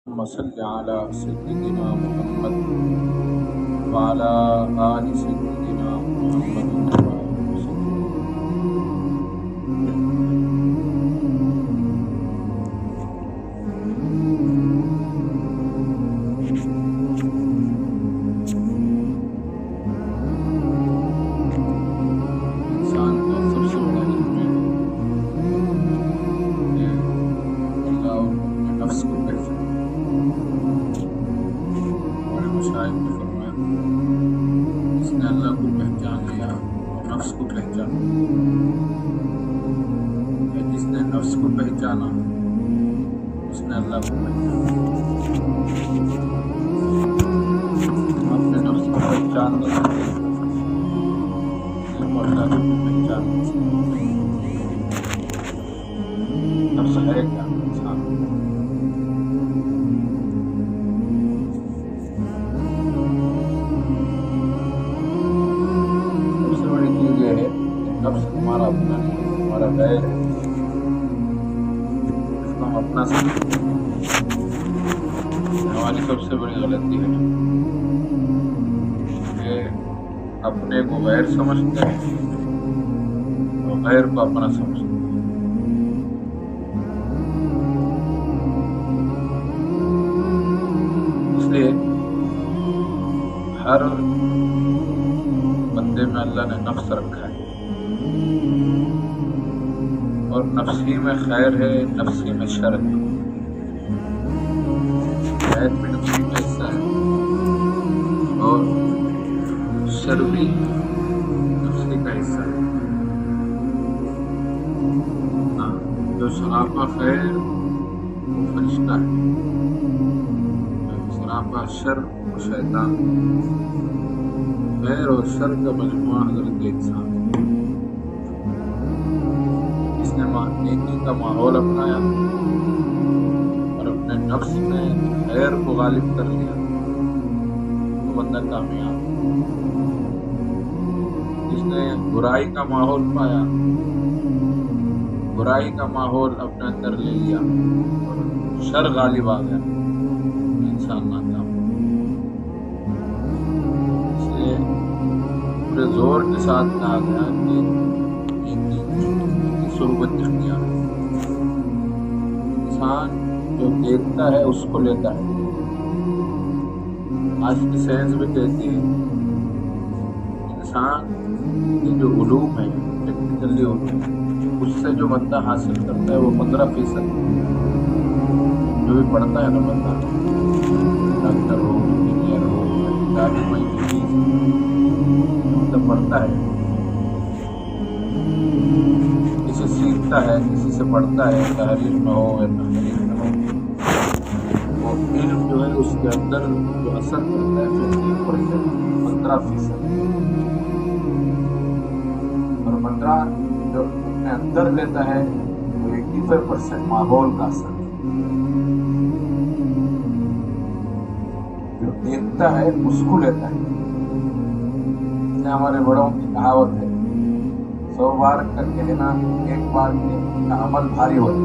اللهم صل على سيدنا محمد وعلى آل سيدنا محمد وسلم. انسان کا سب سے بڑا علم ہے کہ اللہ اپنے نفس کو پہچانے. ہمارے مشاہد نے فرمایا جس نے اللہ کو پہچان لیا اور نفس کو پہچانا، یا جس نے نفس کو پہچانا اس نے اللہ کو پہچانا. اپنے نفس کو پہچان نہ سکتے اور اللہ کو بھی پہچان نہ سکتے. نفس ہے کیا انسان؟ سب سے بڑی چیز یہ ہے کہ نفس ہمارا اپنا نہیں ہے، ہمارا غیر ہے. اس کو ہم اپنا سمجھتے ہیں. ہماری سب سے بڑی غلطی ہے کہ اپنے کو غیر سمجھتے ہیں اور غیر کو اپنا سمجھتے ہیں. اس لیے ہر بندے میں اللہ نے نفس رکھا ہے، اور نفسی میں خیر ہے، نفسی میں شر ہے. خیر بھی نفسی کا حصہ ہے اور شر بھی نفسی کا حصہ ہے. جو سراپا خیر وہ فرشتہ ہے، جو سراپا شر وہ شیطان. خیر اور شر کا مجموعہ حضرت انسان. جس نے نیکی کا ماحول اپنایا اور اپنے نفس میں خیر کو غالب کر لیا وہ بندہ کامیاب. جس نے برائی کا ماحول پایا، برائی کا ماحول اپنے اندر لے لیا اور شر غالب آ گیا، انسان ناکام. اس لیے پورے زور کے ساتھ کہا گیا کہ نیکی صحبت اختیار ہے. انسان جو دیکھتا ہے اس کو لیتا ہے. آج کی سائنس بھی کہتی ہے انسان کے جو علوم ہے، ٹیکنیکلی علوم، اس سے جو بندہ حاصل کرتا ہے وہ 15%. جو بھی پڑھتا ہے نا بندہ، ڈاکٹر ہو، انجینئر ہو، مطلب پڑھتا ہے، کسی سیکھتا ہے، کسی سے پڑھتا ہے، تحریر میں ہو یا تحریر میں ہو، وہ علم جو ہے اس کے اندر جو اثر کرتا ہے 15%. اور 15 جو اپنے اندر لیتا ہے وہ 85% ماحول کا اثر. جو دیکھتا ہے اس کو لیتا ہے. ہمارے بڑوں کی کہاوت ہے 100 بار کا کہنا 1 بار کا عمل بھاری ہوتا ہے.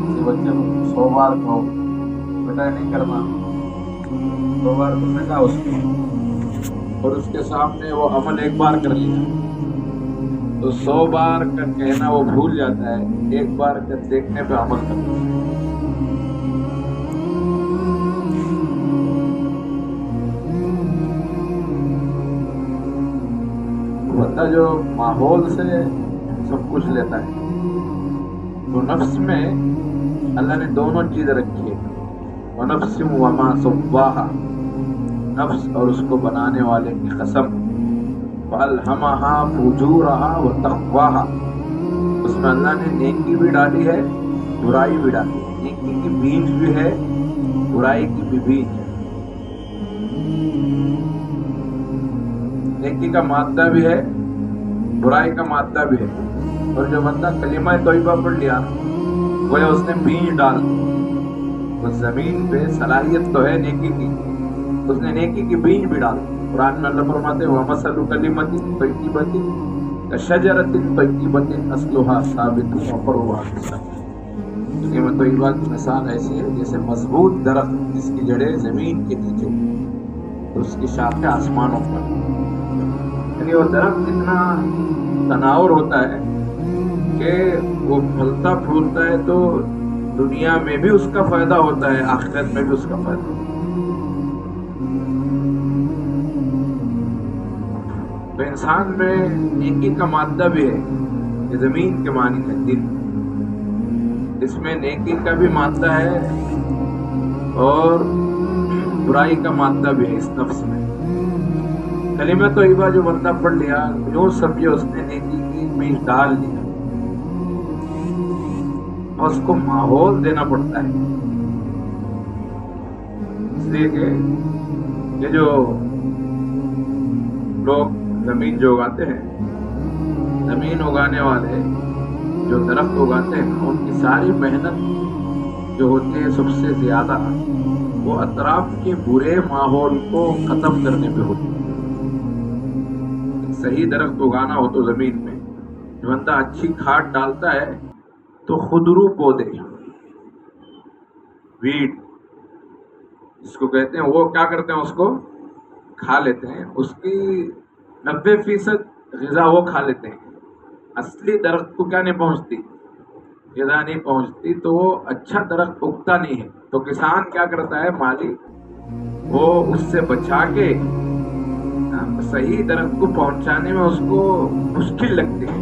کسی بچے کو 100 بار کہو بیٹا نہیں کرنا، 100 بار تم نے کہا اس کو، اور اس کے سامنے وہ عمل 1 بار کر لیا تو 100 بار کا کہنا وہ بھول جاتا ہے، 1 بار کا دیکھنے پہ عمل کرتا ہے. بندہ جو ماحول سے سب کچھ لیتا ہے تو نفس میں اللہ نے دونوں چیزیں رکھی ہے. وَنَفْسٍ وَمَا سَوَّاهَا، نفس اور اس کو بنانے والے کی قسم. فَأَلْهَمَهَا فُجُورَهَا وَتَقْوَاهَا، اس میں اللہ نے نیکی بھی ڈالی ہے، برائی بھی ڈالی ہے. نیکی کی بیج بھی ہے، برائی کی بھی بیج ہے. نیکی کا مادہ بھی ہے، برائی کا مادہ بھی ہے. اور جو بندہ کلمہ طیبہ پڑھ لیا وہ اس نے بیج ڈال دی. اس زمین پہ صلاحیت تو ہے نیکی کی، اس نے نیکی کی بیج بھی ڈال دی. قرآن میں اللہ فرماتے ہیں وَمَثَلُ كَلِمَةٍ طَيِّبَةٍ كَشَجَرَةٍ طَيِّبَةٍ أَصْلُهَا ثَابِتٌ وَفَرْعُهَا فِي السَّمَاءِ. قیمت طیبہ کی مثال ایسی ہے جیسے مضبوط درخت جس کی جڑیں زمین کے نیچے اور اس کی شاخیں آسمانوں پر، یعنی وہ درخت اتنا تناور ہوتا ہے کہ وہ پھلتا پھولتا ہے تو دنیا میں بھی اس کا فائدہ ہوتا ہے، آخرت میں بھی اس کا فائدہ ہوتا ہے۔ تو انسان میں نیکی کا مادہ بھی ہے، یہ زمین کے معنی ہے دل، اس میں نیکی کا بھی مادہ ہے اور برائی کا مادہ بھی ہے اس نفس میں۔ کلمہ طیبہ جو بندہ پڑھ لیا جو سمجھے اس نے نیکی کی میں ڈال لیا، اور اس کو ماحول دینا پڑتا ہے، اس لیے کہ یہ جو لوگ زمین جو اگاتے ہیں، زمین اگانے والے جو درخت اگاتے ہیں، ان کی ساری محنت جو ہوتی ہے سب سے زیادہ وہ اطراف کے برے ماحول کو ختم کرنے پہ ہوتی ہے۔ صحیح درخت اگانا ہو تو زمین میں بندہ اچھی کھاد ڈالتا ہے تو خودرو پودے، ویڈ جس کو کہتے ہیں، وہ کیا کرتے ہیں، اس کو کھا لیتے ہیں، اس کی 90% غذا وہ کھا لیتے ہیں، اصلی درخت کو کیا نہیں پہنچتی، غذا نہیں پہنچتی، تو وہ اچھا درخت اگتا نہیں ہے۔ تو کسان کیا کرتا ہے، مالی وہ اس سے بچا کے صحیح درخت کو پہنچانے میں اس کو مشکل لگتی ہے۔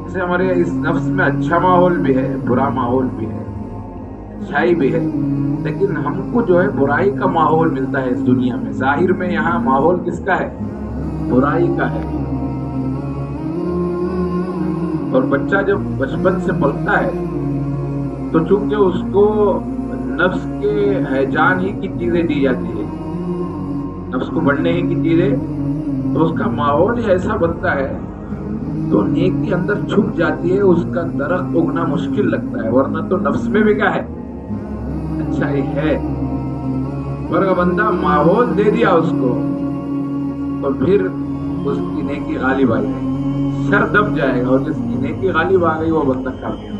جیسے ہمارے اس نفس میں اچھا ماحول بھی ہے، برا ماحول بھی ہے، اچھائی بھی ہے، لیکن ہم کو جو ہے برائی کا ماحول ملتا ہے اس دنیا میں۔ ظاہر میں یہاں ماحول کس کا ہے، برائی کا ہے۔ اور بچہ جب بچپن سے پلتا ہے تو چونکہ اس کو نفس کے ہیجان ہی کی چیزیں دی جاتی ہے، نفس کو بڑھنے ہی کی چیزیں، تو اس کا ماحول ہی ایسا بنتا ہے تو نیکی اندر چھپ جاتی ہے، اس کا درخت اگنا مشکل لگتا ہے۔ ورنہ تو نفس میں بھی کیا ہے، اچھائی ہے، اور اگر بندہ ماحول دے دیا اس کو تو پھر اس کی نیکی غالب آ جائے گی، شر دب جائے گا، اور جس کی نیکی غالب آ گئی وہ بندہ کامیاب۔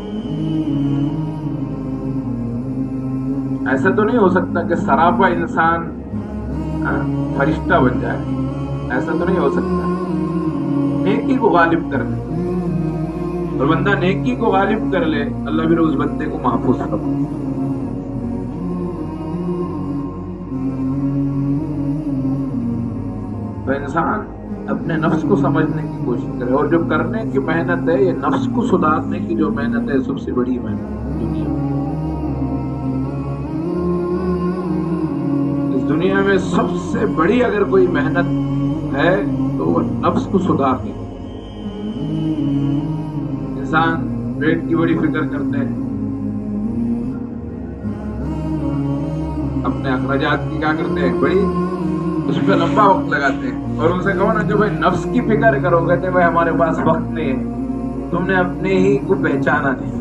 ایسا تو نہیں ہو سکتا کہ سراپا انسان فرشتہ بن جائے، ایسا تو نہیں ہو سکتا۔ نیکی کو غالب کر لے، اور بندہ نیکی کو غالب کر لے، اللہ بھی اس بندے کو محفوظ رکھے۔ تو انسان اپنے نفس کو سمجھنے کی کوشش کرے، اور جو کرنے کی محنت ہے، یہ نفس کو سدھارنے کی جو محنت ہے، سب سے بڑی محنت دنیا میں۔ اس دنیا میں سب سے بڑی اگر کوئی محنت ہے تو وہ نفس کو سدھارنے کی۔ انسان پیٹ کی بڑی فکر کرتے ہیں، اپنے اخراجات کی کیا کرتے ہیں، بڑی اس پہ لمبا وقت لگاتے ہیں، اور ان سے کہو نا کہ بھائی نفس کی فکر کرو، کہتے ہیں بھائی ہمارے پاس وقت نہیں ہے، تم نے اپنے ہی کو پہچانا نہیں،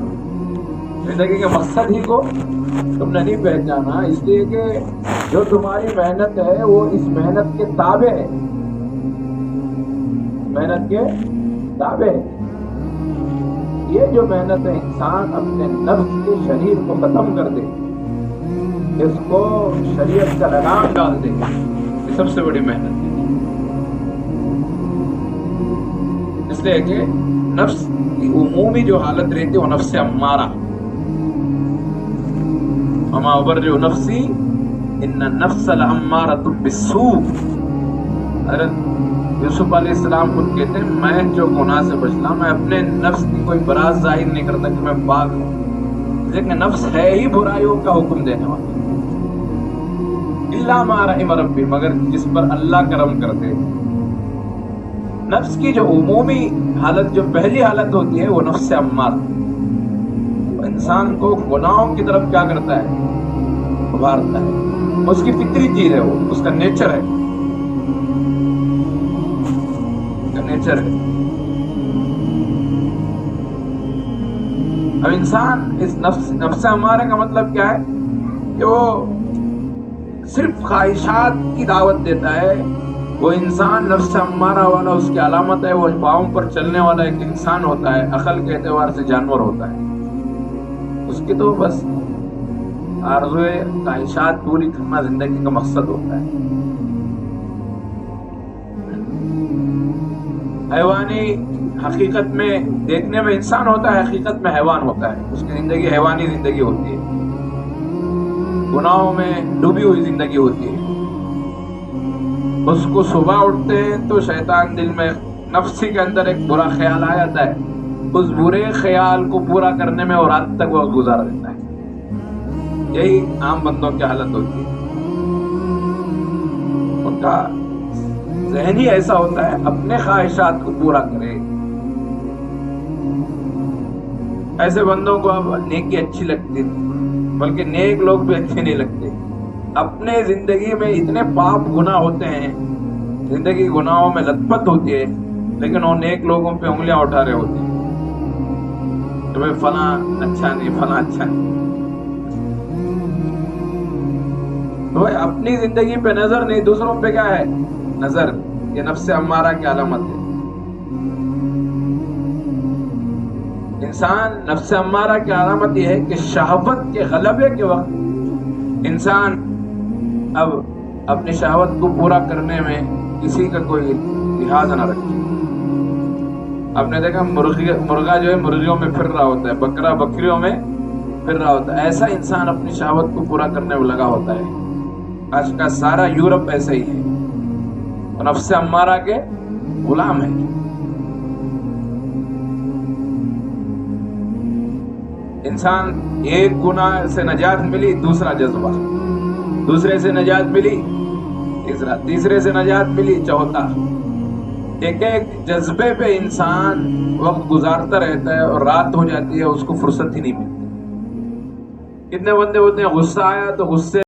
زندگی کے مقصد ہی کو تم نے نہیں پہچانا، اس لیے کہ جو تمہاری محنت ہے وہ اس محنت کے تابع ہے، محنت کے تابع ہے۔ یہ جو محنت ہے، انسان اپنے نفس کے شریر کو ختم کر دے، اس کو شریعت کا لگام ڈال دے، یہ سب سے بڑی محنت ہے۔ اس لیے کہ نفس کی عمومی جو حالت رہتی ہے وہ نفس امارہ، وما ابرئ نفسی ان النفس لامارۃ بالسوء۔ حضرت یوسف علیہ السلام خود کہتے ہیں، میں جو گناہ سے بچنا، میں اپنے نفس کی کوئی براز ظاہر نہیں کرتا کہ میں پاک ہوں، لیکن نفس ہے ہی برائیوں کا حکم دینے والا، الا ما رحم ربی، مگر جس پر اللہ کرم کر دے۔ نفس کی جو عمومی حالت، جو پہلی حالت ہوتی ہے، وہ نفس امارہ، انسان کو گناہوں کی طرف کیا کرتا ہے، ابھارتا ہے، اس کی فطری چیز ہے، وہ اس کا نیچر ہے، نیچر ہے۔ اب انسان اس نفس امارہ کا مطلب کیا ہے کہ وہ صرف خواہشات کی دعوت دیتا ہے۔ وہ انسان نفس امارہ والا، اس کی علامت ہے وہ پاؤں پر چلنے والا ایک انسان ہوتا ہے، عقل کے اعتبار سے جانور ہوتا ہے، کی تو بس آرزوئے خواہشات پوری کرنا زندگی کا مقصد ہوتا ہے. حیوانی حقیقت میں دیکھنے میں انسان ہوتا ہے، حقیقت میں حیوان ہوتا ہے. اس کی زندگی حیوانی زندگی ہوتی ہے، گناہوں میں ڈوبی ہوئی زندگی ہوتی ہے. اس کو صبح اٹھتے ہیں تو شیطان دل میں نفسی کے اندر ایک برا خیال آ جاتا ہے، اس برے خیال کو پورا کرنے میں اور رات تک وقت گزار دیتا ہے. یہی عام بندوں کی حالت ہوتی ہے. ان کا ذہنی ایسا ہوتا ہے اپنے خواہشات کو پورا کرے. ایسے بندوں کو اب نیکی اچھی لگتی، بلکہ نیک لوگ بھی اچھے نہیں لگتے. اپنے زندگی میں اتنے پاپ گناہ ہوتے ہیں، زندگی گناہوں میں لت پت ہوتی ہے، لیکن وہ نیک لوگوں پہ انگلیاں اٹھا رہے ہوتے ہیں کہ بھائی فلاں اچھا نہیں، فلاں اچھا نہیں. تو بھائی اپنی زندگی پہ نظر نہیں، دوسروں پہ کیا ہے نظر. یہ نفس امارہ کی علامت ہے. انسان نفس امارہ کی علامت یہ ہے کہ شہوت کے غلبے کے وقت انسان اب اپنی شہوت کو پورا کرنے میں کسی کا کوئی لحاظ نہ رکھے. آپ نے دیکھا مرغا جو ہے مرغیوں میں پھر رہا ہوتا ہے، بکرا بکریوں میں پھر رہا ہوتا ہے. ایسا انسان اپنی شہوت کو پورا کرنے میں لگا ہوتا ہے. آج کا سارا یورپ ایسا ہی ہے، نفس امارہ کے غلام ہے. انسان ایک گناہ سے نجات ملی، دوسرا جذبہ، دوسرے سے نجات ملی تیسرا، تیسرے سے نجات ملی چوتھا. ایک ایک جذبے پہ انسان وقت گزارتا رہتا ہے اور رات ہو جاتی ہے، اس کو فرصت ہی نہیں ملتی. کتنے بندے ہوتے ہیں غصہ آیا تو غصے